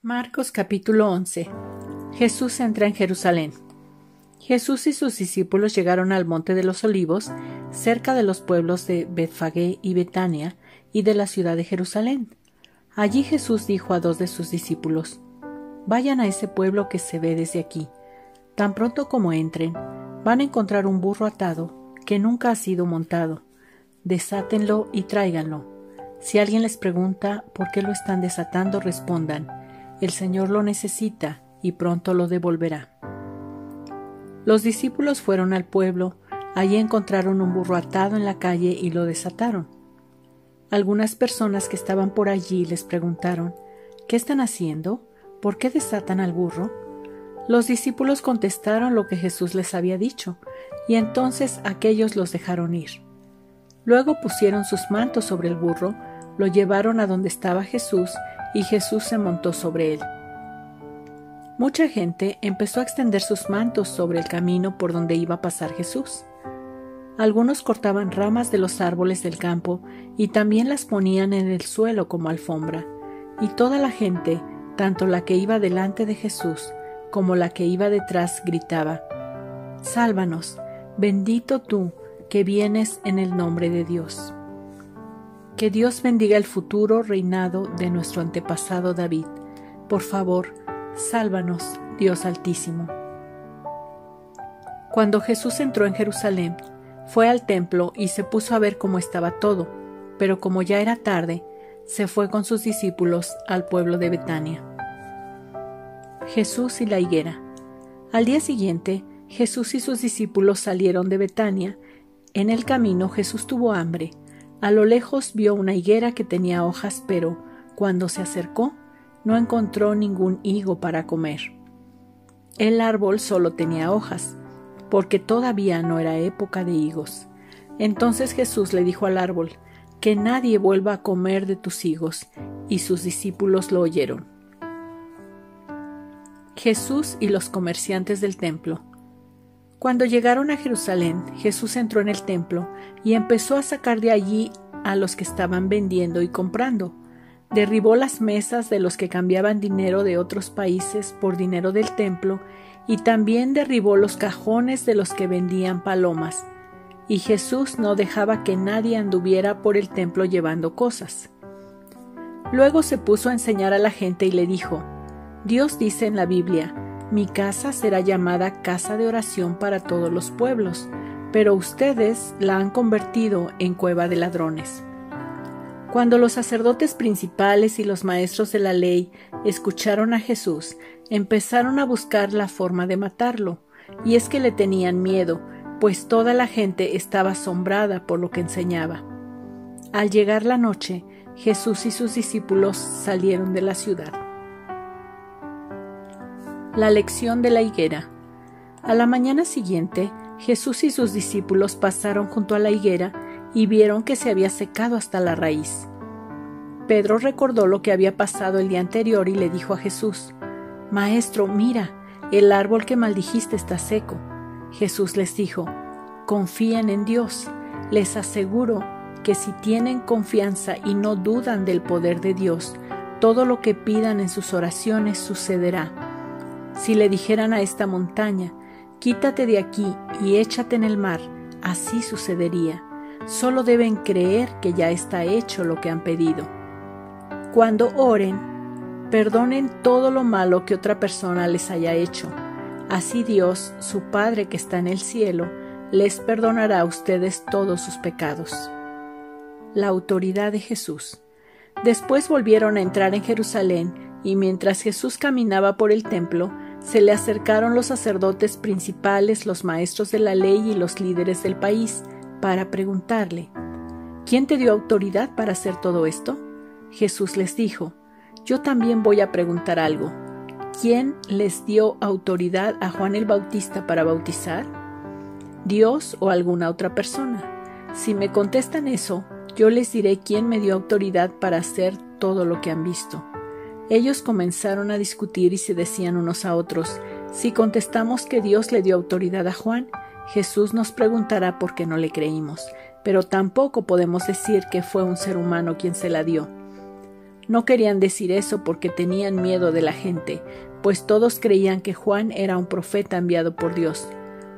Marcos capítulo 11. Jesús entra en Jerusalén. Jesús y sus discípulos llegaron al Monte de los Olivos, cerca de los pueblos de Betfagé y Betania, y de la ciudad de Jerusalén. Allí Jesús dijo a dos de sus discípulos: «Vayan a ese pueblo que se ve desde aquí. Tan pronto como entren, van a encontrar un burro atado, que nunca ha sido montado. Desátenlo y tráiganlo. Si alguien les pregunta por qué lo están desatando, respondan: el Señor lo necesita y pronto lo devolverá». Los discípulos fueron al pueblo. Allí encontraron un burro atado en la calle y lo desataron. Algunas personas que estaban por allí les preguntaron: «¿Qué están haciendo? ¿Por qué desatan al burro?». Los discípulos contestaron lo que Jesús les había dicho, y entonces aquellos los dejaron ir. Luego pusieron sus mantos sobre el burro, lo llevaron a donde estaba Jesús, y Jesús se montó sobre él. Mucha gente empezó a extender sus mantos sobre el camino por donde iba a pasar Jesús. Algunos cortaban ramas de los árboles del campo y también las ponían en el suelo como alfombra, y toda la gente, tanto la que iba delante de Jesús como la que iba detrás, gritaba: «Sálvanos, bendito tú que vienes en el nombre de Dios». Que Dios bendiga el futuro reinado de nuestro antepasado David. Por favor, sálvanos, Dios Altísimo. Cuando Jesús entró en Jerusalén, fue al templo y se puso a ver cómo estaba todo, pero como ya era tarde, se fue con sus discípulos al pueblo de Betania. Jesús y la higuera. Al día siguiente, Jesús y sus discípulos salieron de Betania. En el camino Jesús tuvo hambre. A lo lejos vio una higuera que tenía hojas, pero cuando se acercó, no encontró ningún higo para comer. El árbol solo tenía hojas, porque todavía no era época de higos. Entonces Jesús le dijo al árbol: «Que nadie vuelva a comer de tus higos», y sus discípulos lo oyeron. Jesús y los comerciantes del templo. Cuando llegaron a Jerusalén, Jesús entró en el templo y empezó a sacar de allí a los que estaban vendiendo y comprando. Derribó las mesas de los que cambiaban dinero de otros países por dinero del templo, y también derribó los cajones de los que vendían palomas. Y Jesús no dejaba que nadie anduviera por el templo llevando cosas. Luego se puso a enseñar a la gente y le dijo: «Dios dice en la Biblia: mi casa será llamada casa de oración para todos los pueblos, pero ustedes la han convertido en cueva de ladrones». Cuando los sacerdotes principales y los maestros de la ley escucharon a Jesús, empezaron a buscar la forma de matarlo, y es que le tenían miedo, pues toda la gente estaba asombrada por lo que enseñaba. Al llegar la noche, Jesús y sus discípulos salieron de la ciudad. La lección de la higuera. A la mañana siguiente, Jesús y sus discípulos pasaron junto a la higuera y vieron que se había secado hasta la raíz. Pedro recordó lo que había pasado el día anterior y le dijo a Jesús: «Maestro, mira, el árbol que maldijiste está seco». Jesús les dijo: «Confíen en Dios. Les aseguro que si tienen confianza y no dudan del poder de Dios, todo lo que pidan en sus oraciones sucederá. Si le dijeran a esta montaña: quítate de aquí y échate en el mar, así sucedería. Solo deben creer que ya está hecho lo que han pedido. Cuando oren, perdonen todo lo malo que otra persona les haya hecho. Así Dios, su Padre que está en el cielo, les perdonará a ustedes todos sus pecados». La autoridad de Jesús. Después volvieron a entrar en Jerusalén, y mientras Jesús caminaba por el templo, se le acercaron los sacerdotes principales, los maestros de la ley y los líderes del país, para preguntarle: «¿Quién te dio autoridad para hacer todo esto?». Jesús les dijo: «Yo también voy a preguntar algo. ¿Quién les dio autoridad a Juan el Bautista para bautizar? ¿Dios o alguna otra persona? Si me contestan eso, yo les diré quién me dio autoridad para hacer todo lo que han visto». Ellos comenzaron a discutir y se decían unos a otros: «Si contestamos que Dios le dio autoridad a Juan, Jesús nos preguntará por qué no le creímos, pero tampoco podemos decir que fue un ser humano quien se la dio. No querían decir eso porque tenían miedo de la gente, pues todos creían que Juan era un profeta enviado por Dios.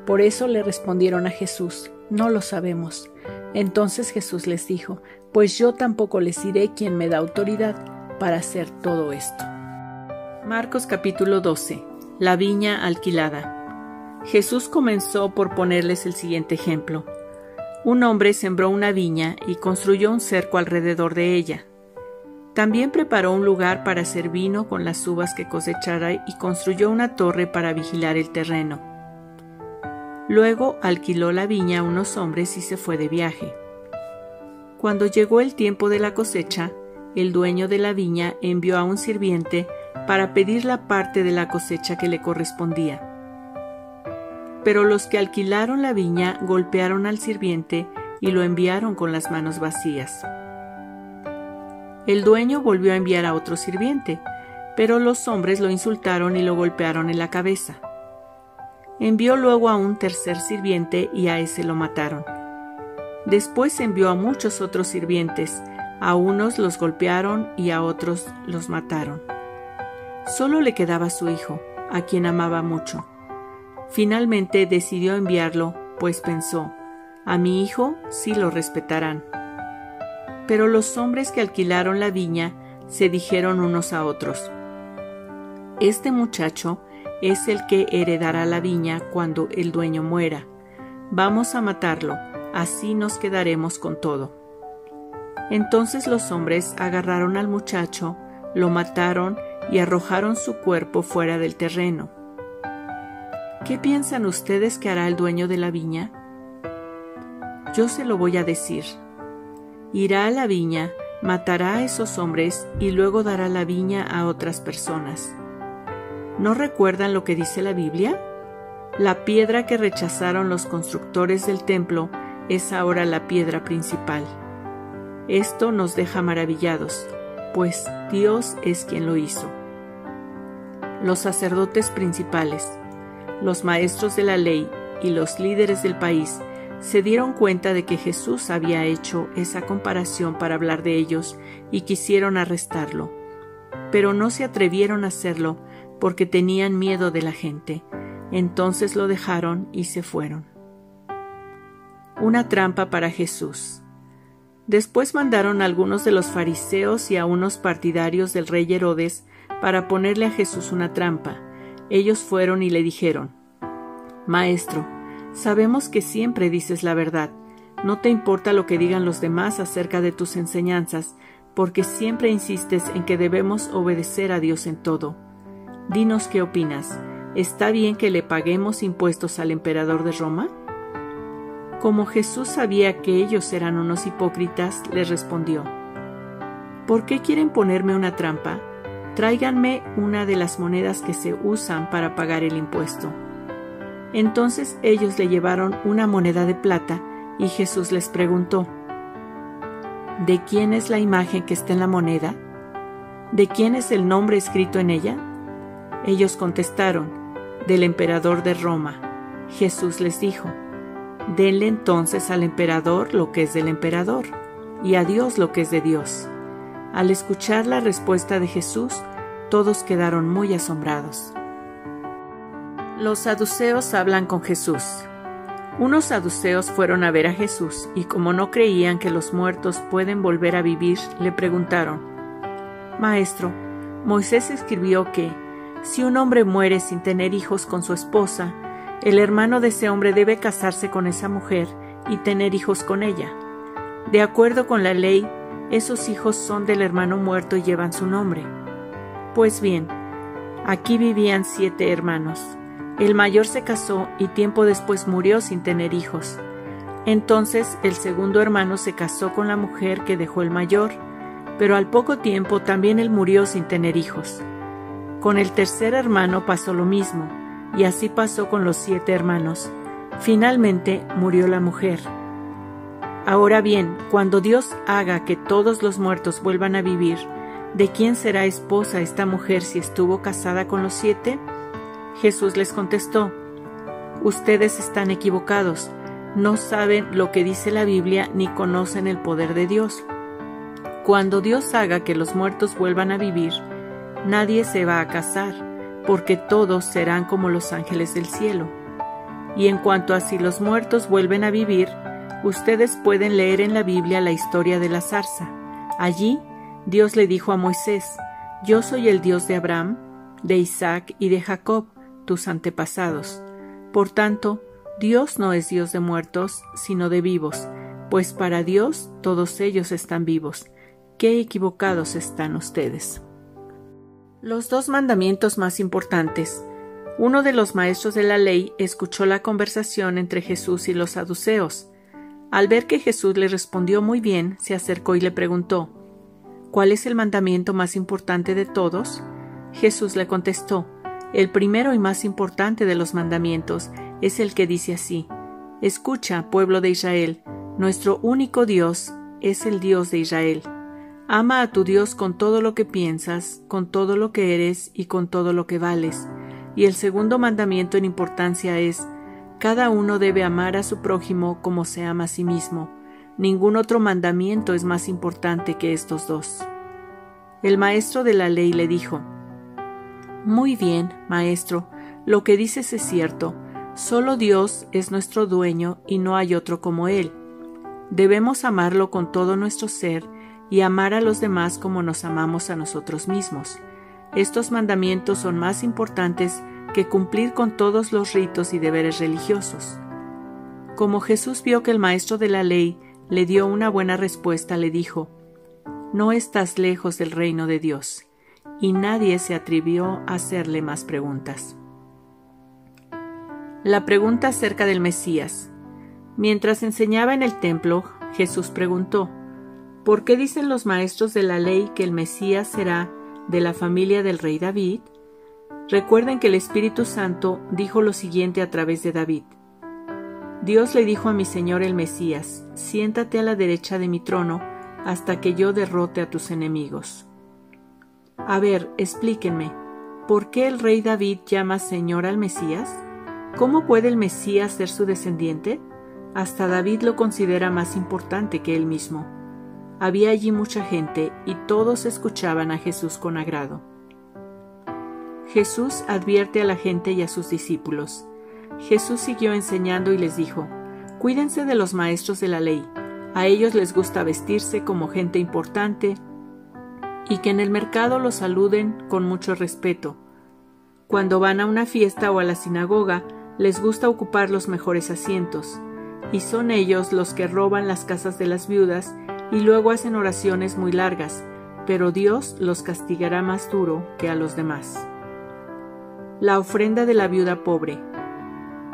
Por eso le respondieron a Jesús: no lo sabemos. Entonces Jesús les dijo: pues yo tampoco les diré quién me da autoridad para hacer todo esto. Marcos capítulo 12. La viña alquilada. Jesús comenzó por ponerles el siguiente ejemplo. Un hombre sembró una viña y construyó un cerco alrededor de ella. También preparó un lugar para hacer vino con las uvas que cosechara y construyó una torre para vigilar el terreno. Luego alquiló la viña a unos hombres y se fue de viaje. Cuando llegó el tiempo de la cosecha, el dueño de la viña envió a un sirviente para pedir la parte de la cosecha que le correspondía. Pero los que alquilaron la viña golpearon al sirviente y lo enviaron con las manos vacías. El dueño volvió a enviar a otro sirviente, pero los hombres lo insultaron y lo golpearon en la cabeza. Envió luego a un tercer sirviente y a ese lo mataron. Después envió a muchos otros sirvientes, a unos los golpearon y a otros los mataron. Solo le quedaba su hijo, a quien amaba mucho. Finalmente decidió enviarlo, pues pensó: a mi hijo sí lo respetarán. Pero los hombres que alquilaron la viña se dijeron unos a otros: este muchacho es el que heredará la viña cuando el dueño muera. Vamos a matarlo, así nos quedaremos con todo. Entonces los hombres agarraron al muchacho, lo mataron y arrojaron su cuerpo fuera del terreno. ¿Qué piensan ustedes que hará el dueño de la viña? Yo se lo voy a decir. Irá a la viña, matará a esos hombres y luego dará la viña a otras personas. ¿No recuerdan lo que dice la Biblia? La piedra que rechazaron los constructores del templo es ahora la piedra principal. Esto nos deja maravillados, pues Dios es quien lo hizo. Los sacerdotes principales, los maestros de la ley y los líderes del país se dieron cuenta de que Jesús había hecho esa comparación para hablar de ellos y quisieron arrestarlo, pero no se atrevieron a hacerlo porque tenían miedo de la gente. Entonces lo dejaron y se fueron. Una trampa para Jesús. Después mandaron a algunos de los fariseos y a unos partidarios del rey Herodes para ponerle a Jesús una trampa. Ellos fueron y le dijeron: Maestro, sabemos que siempre dices la verdad. No te importa lo que digan los demás acerca de tus enseñanzas, porque siempre insistes en que debemos obedecer a Dios en todo. Dinos qué opinas. ¿Está bien que le paguemos impuestos al emperador de Roma? Como Jesús sabía que ellos eran unos hipócritas, les respondió: ¿Por qué quieren ponerme una trampa? Tráiganme una de las monedas que se usan para pagar el impuesto. Entonces ellos le llevaron una moneda de plata y Jesús les preguntó: ¿De quién es la imagen que está en la moneda? ¿De quién es el nombre escrito en ella? Ellos contestaron: del emperador de Roma. Jesús les dijo: Denle entonces al emperador lo que es del emperador, y a Dios lo que es de Dios. Al escuchar la respuesta de Jesús, todos quedaron muy asombrados. Los saduceos hablan con Jesús. Unos saduceos fueron a ver a Jesús, y como no creían que los muertos pueden volver a vivir, le preguntaron: Maestro, Moisés escribió que, si un hombre muere sin tener hijos con su esposa, el hermano de ese hombre debe casarse con esa mujer y tener hijos con ella. De acuerdo con la ley, esos hijos son del hermano muerto y llevan su nombre. Pues bien, aquí vivían 7 hermanos. El mayor se casó y tiempo después murió sin tener hijos. Entonces el segundo hermano se casó con la mujer que dejó el mayor, pero al poco tiempo también él murió sin tener hijos. Con el tercer hermano pasó lo mismo, y así pasó con los 7 hermanos. Finalmente murió la mujer. Ahora bien, cuando Dios haga que todos los muertos vuelvan a vivir, ¿de quién será esposa esta mujer si estuvo casada con los 7? Jesús les contestó: Ustedes están equivocados, no saben lo que dice la Biblia ni conocen el poder de Dios. Cuando Dios haga que los muertos vuelvan a vivir, nadie se va a casar, porque todos serán como los ángeles del cielo. Y en cuanto a si los muertos vuelven a vivir, ustedes pueden leer en la Biblia la historia de la zarza. Allí, Dios le dijo a Moisés: «Yo soy el Dios de Abraham, de Isaac y de Jacob, tus antepasados». Por tanto, Dios no es Dios de muertos, sino de vivos, pues para Dios todos ellos están vivos. ¡Qué equivocados están ustedes! Los dos mandamientos más importantes. Uno de los maestros de la ley escuchó la conversación entre Jesús y los saduceos. Al ver que Jesús le respondió muy bien, se acercó y le preguntó: «¿Cuál es el mandamiento más importante de todos?». Jesús le contestó: «El primero y más importante de los mandamientos es el que dice así: Escucha, pueblo de Israel, nuestro único Dios es el Dios de Israel. Ama a tu Dios con todo lo que piensas, con todo lo que eres y con todo lo que vales». Y el segundo mandamiento en importancia es: cada uno debe amar a su prójimo como se ama a sí mismo. Ningún otro mandamiento es más importante que estos dos. El maestro de la ley le dijo: «Muy bien, maestro, lo que dices es cierto. Solo Dios es nuestro dueño y no hay otro como Él. Debemos amarlo con todo nuestro ser y amar a los demás como nos amamos a nosotros mismos. Estos mandamientos son más importantes que cumplir con todos los ritos y deberes religiosos». Como Jesús vio que el maestro de la ley le dio una buena respuesta, le dijo: «No estás lejos del reino de Dios». Y nadie se atrevió a hacerle más preguntas. La pregunta acerca del Mesías. Mientras enseñaba en el templo, Jesús preguntó: «¿Por qué dicen los maestros de la ley que el Mesías será de la familia del rey David?». Recuerden que el Espíritu Santo dijo lo siguiente a través de David: «Dios le dijo a mi Señor el Mesías: siéntate a la derecha de mi trono hasta que yo derrote a tus enemigos». A ver, explíquenme, ¿por qué el rey David llama Señor al Mesías? ¿Cómo puede el Mesías ser su descendiente? Hasta David lo considera más importante que él mismo. Había allí mucha gente y todos escuchaban a Jesús con agrado. Jesús advierte a la gente y a sus discípulos. Jesús siguió enseñando y les dijo: «Cuídense de los maestros de la ley. A ellos les gusta vestirse como gente importante y que en el mercado los saluden con mucho respeto. Cuando van a una fiesta o a la sinagoga, les gusta ocupar los mejores asientos. Y son ellos los que roban las casas de las viudas y luego hacen oraciones muy largas, pero Dios los castigará más duro que a los demás». La ofrenda de la viuda pobre.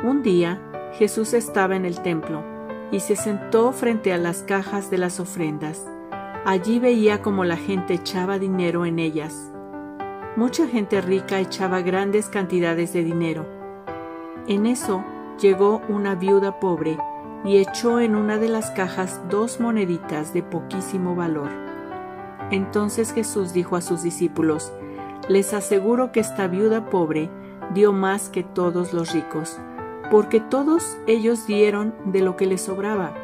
Un día, Jesús estaba en el templo y se sentó frente a las cajas de las ofrendas. Allí veía cómo la gente echaba dinero en ellas. Mucha gente rica echaba grandes cantidades de dinero. En eso llegó una viuda pobre y echó en una de las cajas 2 moneditas de poquísimo valor. Entonces Jesús dijo a sus discípulos: «Les aseguro que esta viuda pobre dio más que todos los ricos, porque todos ellos dieron de lo que les sobraba.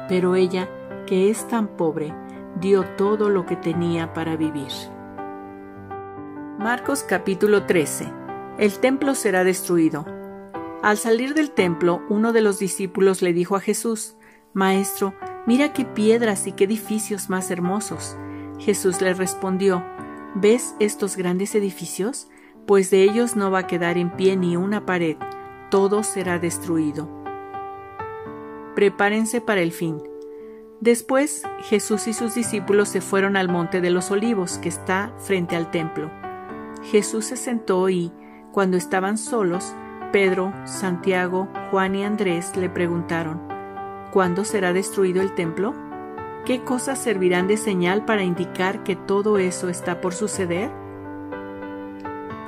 Pero ella, que es tan pobre, dio todo lo que tenía para vivir». Marcos capítulo 13. El templo será destruido. Al salir del templo, uno de los discípulos le dijo a Jesús: «Maestro, mira qué piedras y qué edificios más hermosos». Jesús le respondió: «¿Ves estos grandes edificios? Pues de ellos no va a quedar en pie ni una pared, todo será destruido». Prepárense para el fin. Después, Jesús y sus discípulos se fueron al Monte de los Olivos, que está frente al templo. Jesús se sentó y, cuando estaban solos, Pedro, Santiago, Juan y Andrés le preguntaron: «¿Cuándo será destruido el templo? ¿Qué cosas servirán de señal para indicar que todo eso está por suceder?».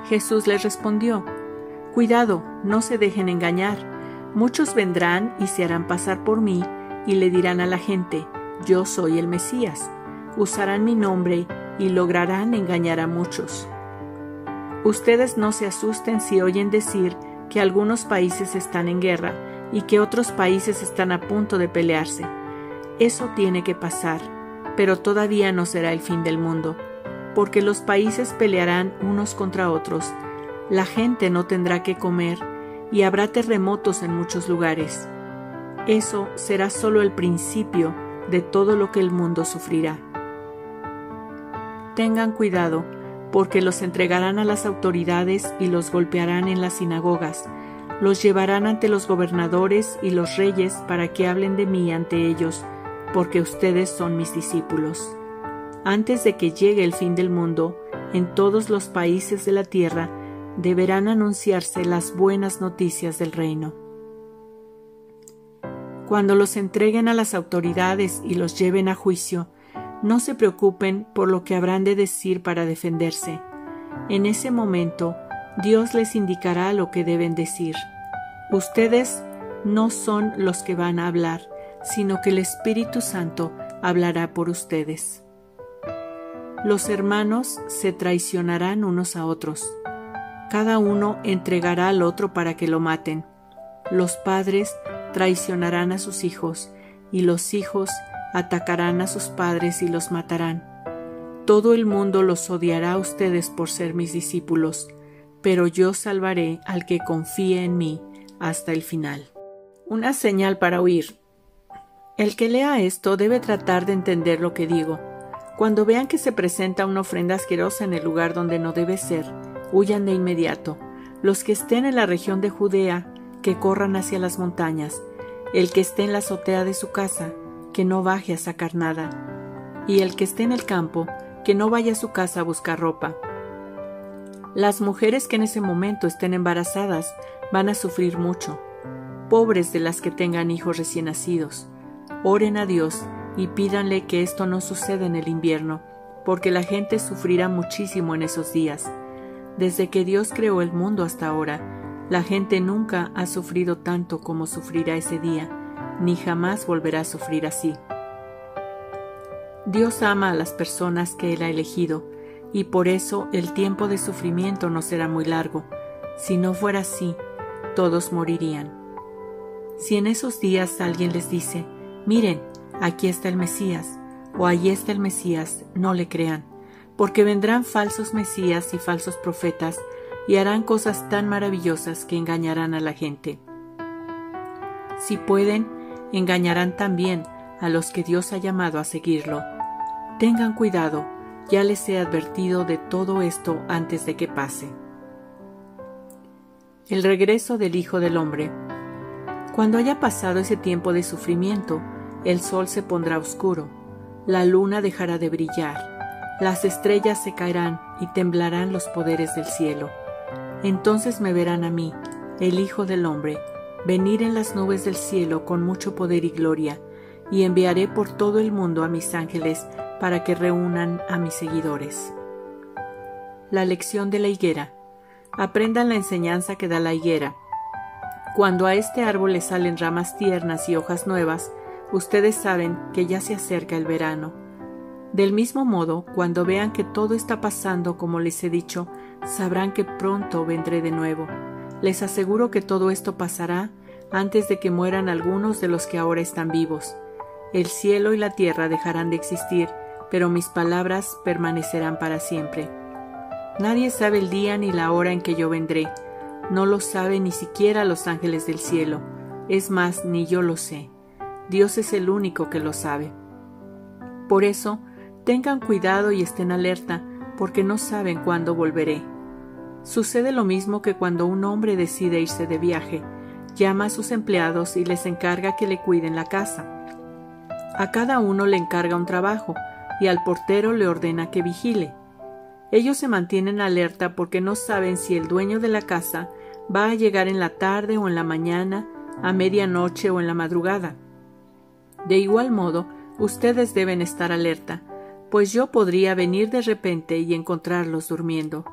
Jesús les respondió: «Cuidado, no se dejen engañar. Muchos vendrán y se harán pasar por mí y le dirán a la gente: yo soy el Mesías. Usarán mi nombre y lograrán engañar a muchos. Ustedes no se asusten si oyen decir que algunos países están en guerra y que otros países están a punto de pelearse. Eso tiene que pasar, pero todavía no será el fin del mundo, porque los países pelearán unos contra otros, la gente no tendrá que comer y habrá terremotos en muchos lugares. Eso será solo el principio de todo lo que el mundo sufrirá. Tengan cuidado, porque los entregarán a las autoridades y los golpearán en las sinagogas, los llevarán ante los gobernadores y los reyes para que hablen de mí ante ellos, porque ustedes son mis discípulos. Antes de que llegue el fin del mundo, en todos los países de la tierra deberán anunciarse las buenas noticias del reino. Cuando los entreguen a las autoridades y los lleven a juicio, no se preocupen por lo que habrán de decir para defenderse. En ese momento, Dios les indicará lo que deben decir. Ustedes no son los que van a hablar, sino que el Espíritu Santo hablará por ustedes. Los hermanos se traicionarán unos a otros. Cada uno entregará al otro para que lo maten. Los padres traicionarán a sus hijos, y los hijos atacarán a sus padres y los matarán. Todo el mundo los odiará a ustedes por ser mis discípulos, pero yo salvaré al que confíe en mí hasta el final. Una señal para huir. El que lea esto debe tratar de entender lo que digo. Cuando vean que se presenta una ofrenda asquerosa en el lugar donde no debe ser, huyan de inmediato. Los que estén en la región de Judea, que corran hacia las montañas. El que esté en la azotea de su casa, que no baje a sacar nada. Y el que esté en el campo, que no vaya a su casa a buscar ropa. Las mujeres que en ese momento estén embarazadas van a sufrir mucho. Pobres de las que tengan hijos recién nacidos. Oren a Dios y pídanle que esto no suceda en el invierno, porque la gente sufrirá muchísimo en esos días. Desde que Dios creó el mundo hasta ahora, la gente nunca ha sufrido tanto como sufrirá ese día, ni jamás volverá a sufrir así. Dios ama a las personas que Él ha elegido, y por eso el tiempo de sufrimiento no será muy largo. Si no fuera así, todos morirían. Si en esos días alguien les dice, miren, aquí está el Mesías, o allí está el Mesías, no le crean, porque vendrán falsos Mesías y falsos profetas, y harán cosas tan maravillosas que engañarán a la gente. Si pueden, engañarán también a los que Dios ha llamado a seguirlo. Tengan cuidado, ya les he advertido de todo esto antes de que pase. El regreso del Hijo del Hombre. Cuando haya pasado ese tiempo de sufrimiento, el sol se pondrá oscuro, la luna dejará de brillar, las estrellas se caerán y temblarán los poderes del cielo. Entonces me verán a mí, el Hijo del Hombre, venir en las nubes del cielo con mucho poder y gloria, y enviaré por todo el mundo a mis ángeles para que reúnan a mis seguidores. La lección de la higuera. Aprendan la enseñanza que da la higuera. Cuando a este árbol le salen ramas tiernas y hojas nuevas, ustedes saben que ya se acerca el verano. Del mismo modo, cuando vean que todo está pasando como les he dicho, sabrán que pronto vendré de nuevo. Les aseguro que todo esto pasará antes de que mueran algunos de los que ahora están vivos. El cielo y la tierra dejarán de existir, pero mis palabras permanecerán para siempre. Nadie sabe el día ni la hora en que yo vendré. No lo saben ni siquiera los ángeles del cielo. Es más, ni yo lo sé. Dios es el único que lo sabe. Por eso, tengan cuidado y estén alerta, porque no saben cuándo volveré. Sucede lo mismo que cuando un hombre decide irse de viaje. Llama a sus empleados y les encarga que le cuiden la casa. A cada uno le encarga un trabajo, y al portero le ordena que vigile. Ellos se mantienen alerta porque no saben si el dueño de la casa va a llegar en la tarde o en la mañana, a medianoche o en la madrugada. De igual modo, ustedes deben estar alerta, pues yo podría venir de repente y encontrarlos durmiendo.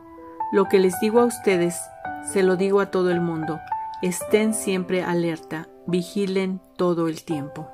Lo que les digo a ustedes, se lo digo a todo el mundo. Estén siempre alerta, vigilen todo el tiempo.